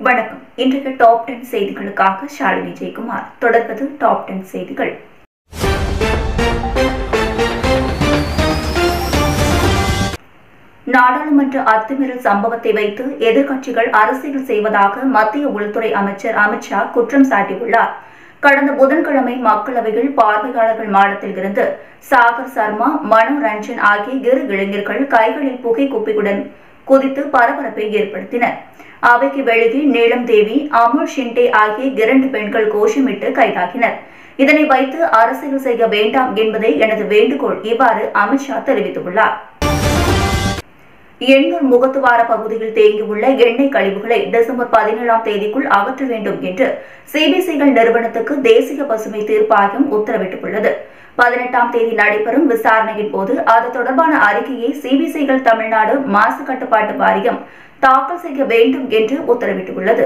வணக்கம். இன்றைய டாப் 10 செய்திகளுக்காக ஷாலினி ஜெயக்குமார். தொடர்வது டாப் 10 செய்திகள். நாடாளுமன்ற அத்துமீறல் சம்பவத்தை வைத்து எதிர்க்கட்சிகள் அரசியல் செய்வதாக மத்திய உள்துறை அமைச்சர் அமித் ஷா குற்றம் சாட்டியுள்ளார். கடந்த புதன்கிழமை மக்களவையில் பார்வையாளர்கள் மாடத்தில் இருந்து சாகர் சர்மா, மனோ ரஞ்சன் ஆகிய இரு இளைஞர்கள் கைகளில் புகை குப்பியுடன் குதித்து பரபரப்பை ஏற்படுத்தினர். அவைக்கு வெளியே நீலம் தேவி, அமுல் ஷிண்டே ஆகிய 2 பெண்கள் கோஷமிட்டு கைதாகினர். இதனை வைத்து அரசியல் செய்ய வேண்டாம் என்பதே எனது வேண்டுகோள், இவ்வாறு அமித் ஷா தெரிவித்துள்ளார். எண்ணூர் முகத்துவார பகுதியில் தேங்கியுள்ள எண்ணெய் கழிவுகளை டிசம்பர் 17ஆம் தேதிக்குள் அகற்ற வேண்டும் என்று சிபிசிஎல் நிறுவனத்துக்கு தேசிய பசுமை தீர்ப்பாயம் உத்தரவிட்டுள்ளது. 18ஆம் தேதி நடைபெறும் விசாரணையின் போது அது தொடர்பான அறிக்கையை சிபிசிஎல் தமிழ்நாடு மாசு கட்டுப்பாட்டு வாரியம் தாக்கல் செய்ய வேண்டும் என்று உத்தரவிட்டுள்ளது.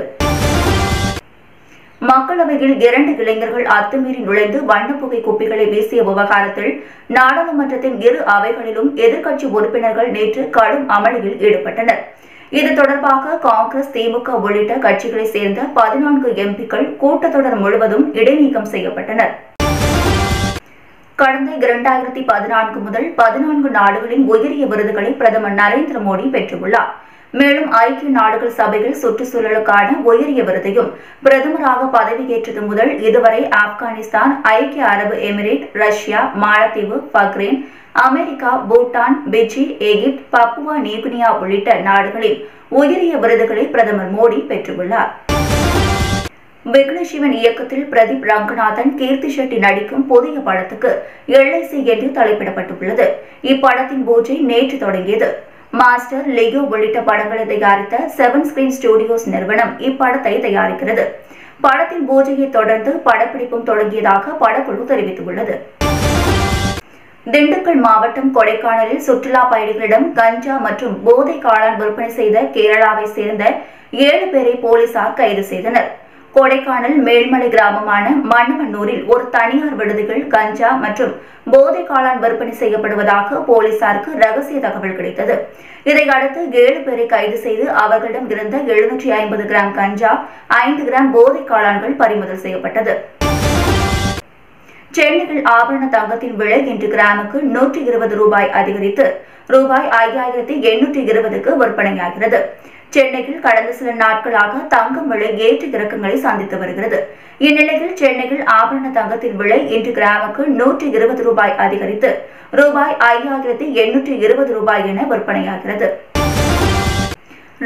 மக்களவையில் 2 இளைஞர்கள் அத்துமீறி நுழைந்து வண்ணப்புகை குப்பிகளை வீசிய விவகாரத்தில் நாடாளுமன்றத்தின் இரு அவைகளிலும் எதிர்க்கட்சி உறுப்பினர்கள் நேற்று கடும் அமளியில் ஈடுபட்டனர். இது தொடர்பாக காங்கிரஸ், திமுக உள்ளிட்ட கட்சிகளைச் சேர்ந்த 14 எம்பிக்கள் கூட்டத்தொடர் முழுவதும் இடைநீக்கம் செய்யப்பட்டனர். கடந்த 2014 முதல் 14 நாடுகளின் உயரிய விருதுகளை பிரதமர் நரேந்திர மோடி பெற்றுள்ளார். மேலும் ஐக்கிய நாடுகள் சபையில் சுற்றுச்சூழலுக்கான உயரிய விருதையும் பிரதமராக பதவியேற்றது முதல் இதுவரை ஆப்கானிஸ்தான், ஐக்கிய அரபு எமிரேட், ரஷ்யா, மாலத்தீவு, பஹ்ரைன், அமெரிக்கா, பூட்டான், பிஜி, எகிப்து, பப்புவா நியூகினியா உள்ளிட்ட நாடுகளின் உயரிய விருதுகளை பிரதமர் மோடி பெற்றுள்ளார். விக்னேஸ்வரன் இயக்கத்தில் பிரதீப் ரங்கநாதன், கீர்த்தி ஷெட்டி நடிக்கும் புதிய படத்துக்கு LIC என்று தலைப்பிடப்பட்டுள்ளது. இப்படத்தின் பூஜை நேற்று தொடங்கியது. மாஸ்டர், லெகோ உள்ளிட்ட படங்களை தயாரித்த 7 ஸ்கிரீன் ஸ்டுடியோஸ் நிறுவனம் இப்படத்தை தயாரிக்கிறது. படத்தின் பூஜையை தொடர்ந்து படப்பிடிப்பும் தொடங்கியதாக படக்குழு தெரிவித்துள்ளது. திண்டுக்கல் மாவட்டம் கொடைக்கானலில் சுற்றுலா பயணிகளிடம் கஞ்சா மற்றும் போதை காளான் விற்பனை செய்த கேரளாவை சேர்ந்த 7 பேரை போலீசார் கைது செய்தனர். கொடைக்கானல் மேல்மலை கிராமமான மன்னவனூரில் ஒரு தனியார் விடுதியில் கஞ்சா மற்றும் போதை காளான் விற்பனை செய்யப்படுவதாக போலீசாருக்கு ரகசிய தகவல் கிடைத்தது. இதையடுத்து 7 பேரை கைது செய்து அவர்களிடம் இருந்த 750 கிராம் கஞ்சா, 5 கிராம் போதை காளான்கள் பறிமுதல் செய்யப்பட்டது. சென்னையில் ஆபரண தங்கத்தின் விலை இன்று கிராமுக்கு 120 ரூபாய் அதிகரித்து ரூபாய் 5820க்கு விற்பனையாகிறது. சென்னையில் கடந்த சில நாட்களாக தங்கம் விலை ஏற்ற இறக்கங்களை சந்தித்து வருகிறது. இந்நிலையில் சென்னையில் ஆபரண தங்கத்தின் விலை இன்று கிராமுக்கு 120 ரூபாய் அதிகரித்து ரூபாய் 5820 ரூபாய் என விற்பனையாகிறது.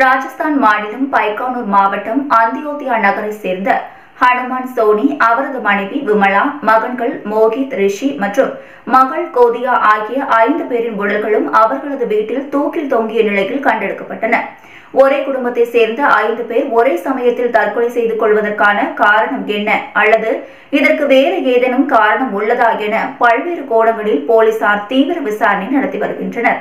ராஜஸ்தான் மாநிலம் பைக்கானூர் மாவட்டம் அந்தியோத்தியா நகரை சேர்ந்த ஹனுமான் சோனி, அவரது மனைவி விமலா, மகன்கள் மோகித், ரிஷி மற்றும் மகள் கோதியா ஆகிய 5 பேரின் உடல்களும் அவர்களது வீட்டில் தூக்கில் தொங்கிய நிலையில் கண்டெடுக்கப்பட்டன. ஒரே குடும்பத்தை சேர்ந்த 5 பேர் ஒரே சமயத்தில் தற்கொலை செய்து கொள்வதற்கான காரணம் என்ன அல்லது இதற்கு வேறு ஏதேனும் காரணம் உள்ளதா என பல்வேறு கோணங்களில் போலீசார் தீவிர விசாரணை நடத்தி வருகின்றனர்.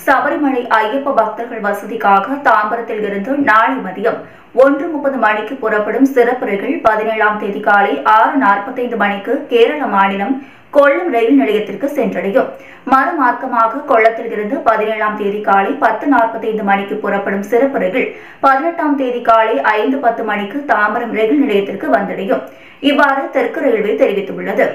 சபரிமலை ஐயப்ப பக்தர்கள் வசதிக்காக தாம்பரத்தில் இருந்து நாளை மதியம் 1:30 மணிக்கு புறப்படும் சிறப்பு ரயில் 17ஆம் தேதி காலை 6:45 மணிக்கு கேரள மாநிலம் கொல்லம் ரயில் நிலையத்திற்கு சென்றடையும். மறுமார்க்கமாக கொல்லத்தில் இருந்து 17ஆம் தேதி காலை 10:45 மணிக்கு புறப்படும் சிறப்பு ரயில் 18ஆம் தேதி காலை 5:10 மணிக்கு தாம்பரம் ரயில் நிலையத்திற்கு வந்தடையும். இவ்வாறு தெற்கு ரயில்வே தெரிவித்துள்ளது.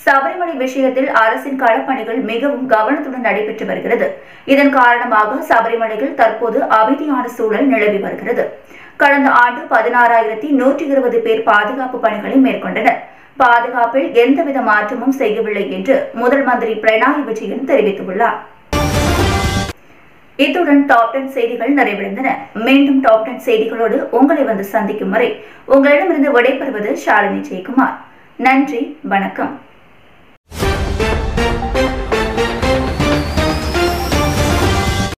சபரிமலை விஷயத்தில் அரசின் களப்பணிகள் மிகவும் கவனத்துடன் நடைபெற்று வருகிறது. இதன் காரணமாக சபரிமலையில் தற்போது அமைதியான சூழல் நிலவி வருகிறது. கடந்த ஆண்டு 16,120 பேர் பாதுகாப்பு பணிகளை மேற்கொண்டனர். பாதுகாப்பில் எந்தவித மாற்றமும் செய்யவில்லை என்று முதல் மந்திரி பினராயி விஜயன் தெரிவித்துள்ளார். இத்துடன் டாப் 10 செய்திகள் நிறைவடைந்தன. மீண்டும் டாப் 10 செய்திகளோடு உங்களை வந்து சந்திக்கும் வரை உங்களிடமிருந்து விடைபெறுவது ஷாலினி ஜெயக்குமார். நன்றி, வணக்கம்.